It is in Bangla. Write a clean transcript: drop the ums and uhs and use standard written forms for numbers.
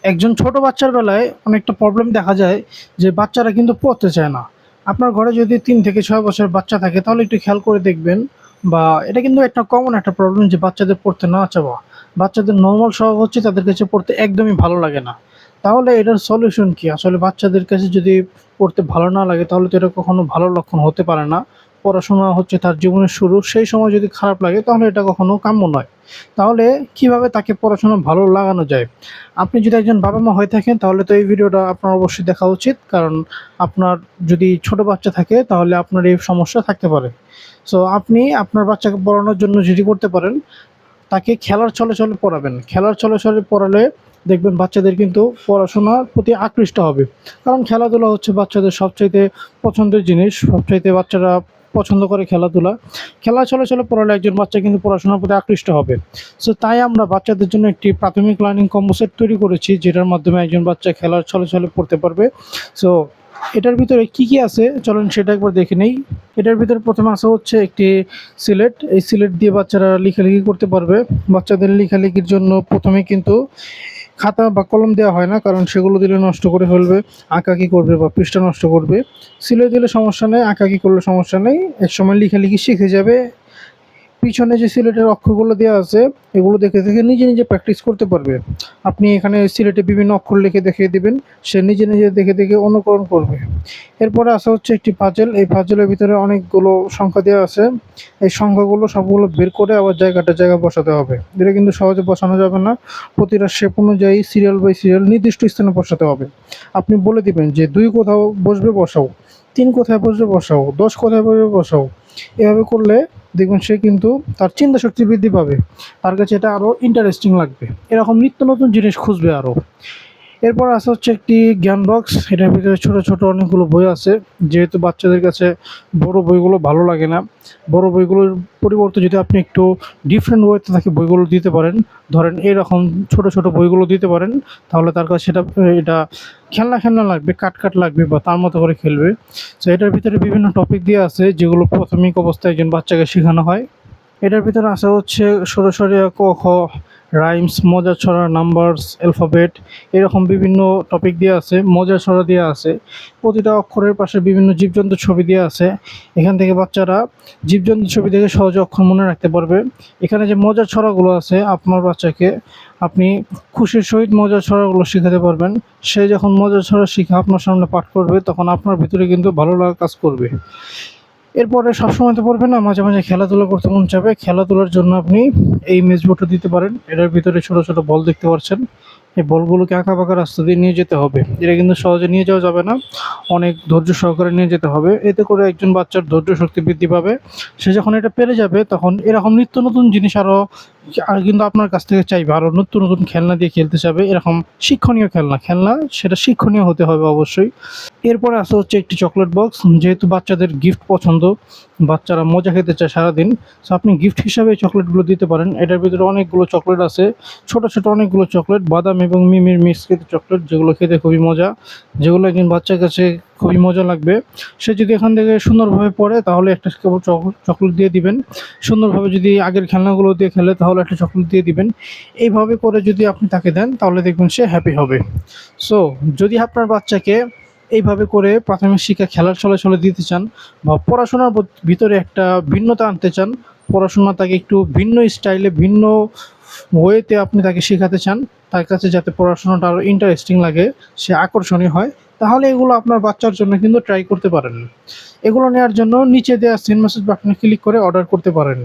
একজন ছোট বাচ্চার বেলায় অনেকটা প্রবলেম দেখা যায় যে বাচ্চারা কিন্তু পড়তে চায় না। আপনার ঘরে যদি ৩ থেকে ৬ বছরের বাচ্চা থাকে তাহলে একটু খেয়াল করে দেখবেন, বা এটা কিন্তু একটা কমন একটা প্রবলেম যে বাচ্চাদের পড়তে না চাওয়া। বাচ্চাদের নরমাল স্বভাব হচ্ছে তাদের কাছে পড়তে একদমই ভালো লাগে না। তাহলে এটার সলিউশন কি? আসলে বাচ্চাদের কাছে যদি পড়তে ভালো না লাগে তাহলে তো এটা কখনো ভালো লক্ষণ হতে পারে না। পড়াশোনা হচ্ছে তার জীবনের শুরু, সেই সময় যদি খারাপ লাগে তাহলে এটা কখনো কাম্য নয়। তাহলে কিভাবে তাকে পড়াশোনা ভালো লাগানো যায়? আপনি যদি একজন বাবা-মা হয়ে থাকেন তাহলে তো এই ভিডিওটা আপনার অবশ্যই দেখা উচিত। কারণ আপনার যদি ছোট বাচ্চা থাকে তাহলে আপনার এই সমস্যা থাকতে পারে। সো আপনি আপনার বাচ্চাকে পড়ানোর জন্য যেটি করতে পারেন, তাকে খেলার ছলে, ছলে পড়াবেন। খেলার ছলে, ছলে পড়ালে দেখবেন বাচ্চাদের কিন্তু পড়াশোনার প্রতি আকৃষ্ট হবে। কারণ খেলাধুলা হচ্ছে বাচ্চাদের সবচাইতে পছন্দের জিনিস। সবচাইতে বাচ্চারা পছন্দ করে খেলাধুলা। খেলার ছলে, ছলে পড়ালে একজন বাচ্চা কিন্তু পড়াশোনার প্রতি আকৃষ্ট হবে। সো তাই আমরা বাচ্চাদের জন্য একটি প্রাথমিক লার্নিং কম্বো সেট তৈরি করেছি, যেটার মাধ্যমে একজন বাচ্চা খেলার ছলে, ছলে পড়তে পারবে। সো এটার ভিতরে কি আছে চলুন সেটা একবার দেখে নেই। এটার ভিতরে প্রথমে আছে হচ্ছে একটি সিলেট। এই সিলেট দিয়ে বাচ্চারা লেখালেখি করতে পারবে। বাচ্চাদের লেখালেখির জন্য প্রথমে কিন্তু খাতা বা কলম দেওয়া হয় না, কারণ সেগুলো দিলে নষ্ট করে ফেলবে, আঁকাআঁকি করবে বা পৃষ্ঠা নষ্ট করবে। সিলেট দিলে সমস্যা নেই, আঁকাআঁকি করলে সমস্যা নেই। একসময় লেখালেখি শিখে যাবে। পিছনে যে সিলেটের অক্ষরগুলো দেওয়া আছে এগুলো দেখে দেখে নিজে নিজে প্র্যাকটিস করতে পারবে। আপনি এখানে সিলেটে বিভিন্ন অক্ষর লিখে দেখিয়ে দিবেন, সে নিজে নিজে দেখে দেখে অনুকরণ করবে। এরপরে আসা হচ্ছে একটি পাজেল। এই পাজেলের ভিতরে অনেকগুলো সংখ্যা দেওয়া আছে। এই সংখ্যাগুলো সবগুলো বের করে আবার জায়গায় বসাতে হবে। এটা কিন্তু সহজে বসানো যাবে না। প্রতিটা শেপ অনুযায়ী সিরিয়াল বাই সিরিয়াল নির্দিষ্ট স্থানে বসাতে হবে। আপনি বলে দিবেন যে ২ কোথাও বসবে বসাও, ৩ কোথায় বসবে বসাও, ১০ কোথায় বসবে বসাও। এভাবে করলে দেখবেন সে কিন্তু তার চিন্তা শক্তি বৃদ্ধি পাবে। তার কাছে এটা আরও ইন্টারেস্টিং লাগবে। এরকম নিত্য নতুন জিনিস খুঁজবে আরও। এরপর আছে হচ্ছে একটি জ্ঞান বক্স। এটার ভিতরে ছোট, ছোট অনেকগুলো বই আছে। যেহেতু বাচ্চাদের কাছে বড় বইগুলো ভালো লাগে না, বড় বইগুলোর পরিবর্তে যদি আপনি একটু ডিফারেন্ট ওয়েতে তাকে বইগুলো দিতে পারেন, ধরেন এরকম ছোট, ছোট বইগুলো দিতে পারেন, তাহলে তার কাছে এটা খেলনা, খেলনা লাগবে, কাট লাগবে বা তার মতো করে খেলবে। সো এটার ভিতরে বিভিন্ন টপিক দেয়া আছে যেগুলো প্রাথমিক অবস্থায় একজন বাচ্চাকে শেখানো হয়। এটার ভিতরে আসা হচ্ছে সরাসরি ক, খ, রাইমস, মজার ছড়া, নাম্বারস, অ্যালফাবেট, এরকম বিভিন্ন টপিক দেওয়া আছে। মজার ছড়া দেওয়া আছে। প্রতিটা অক্ষরের পাশে বিভিন্ন জীবজন্তুর ছবি দেওয়া আছে। এখান থেকে বাচ্চারা জীবজন্তুর ছবি দেখে সহজে অক্ষর মনে রাখতে পারবে। এখানে যে মজার ছড়াগুলো আছে আপনার বাচ্চাকে আপনি খুশির সহিত মজার ছড়াগুলো শেখাতে পারবেন। সে যখন মজার ছড়া শিখে আপনার সামনে পাঠ করবে তখন আপনার ভিতরে কিন্তু ভালো লাগা কাজ করবে। এরপরে সবসময় তো পড়বে না, মাঝে, মাঝে খেলাধুলা করতে মন চাবে। খেলাধুলার জন্য আপনি এই মেজবোর্ডটা দিতে পারেন। এটার ভিতরে ছোট, ছোট বল দেখতে পাচ্ছেন। এই বলগুলোকে আঁকাবাঁকা রাস্তা দিয়ে নিয়ে যেতে হবে। এটা কিন্তু সহজে নিয়ে যাওয়া যাবে না। অনেক ধৈর্য সহকারে নিয়ে যেতে হবে। এতে করে একজন বাচ্চার ধৈর্য শক্তি বৃদ্ধি পাবে। সে যখন এটা পেরে যাবে তখন এরকম নিত্য নতুন জিনিস কিন্তু আপনার কাছ থেকে চাইবে। আরও নতুন, নতুন খেলনা দিয়ে খেলতে চাবে। এরকম শিক্ষণীয় খেলনা সেটা শিক্ষণীয় হতে হবে অবশ্যই। এরপরে আছে হচ্ছে একটি চকলেট বক্স। যেহেতু বাচ্চাদের গিফট পছন্দ, বাচ্চারা মজা খেতে চায় সারাদিন। সো আপনি গিফট হিসাবে এই চকলেটগুলো দিতে পারেন। এটার ভিতরে অনেকগুলো চকলেট আছে। ছোট, ছোট অনেকগুলো চকলেট, বাদাম এবং মিমির মিক্সকৃত চকলেট, যেগুলো খেতে খুবই মজা। যেগুলো একজন বাচ্চার কাছে খুবই মজা লাগবে। সে যদি এখান থেকে সুন্দরভাবে পড়ে তাহলে একটা কেবল চকলেট দিয়ে দিবেন। সুন্দরভাবে যদি আগের খেলনাগুলো দিয়ে খেলে তাহলে একটা চকলেট দিয়ে দিবেন। এইভাবে করে যদি আপনি তাকে দেন তাহলে দেখবেন সে হ্যাপি হবে। সো যদি আপনার বাচ্চাকে এইভাবে করে প্রাথমিক শিক্ষা খেলার ছলে ছলে দিতে চান বা পড়াশোনার ভিতরে একটা ভিন্নতা আনতে চান, পড়াশোনা তাকে একটু ভিন্ন স্টাইলে ভিন্ন ওয়েতে আপনি তাকে শেখাতে চান, তার কাছে যাতে পড়াশোনাটা আরও ইন্টারেস্টিং লাগে, সে আকর্ষণীয় হয়, তাহলে এগুলো আপনার বাচ্চার জন্য কিন্তু ট্রাই করতে পারেন। এগুলো নেওয়ার জন্য নিচে দেওয়া সেন্ড মেসেজ বাটনে ক্লিক করে অর্ডার করতে পারেন।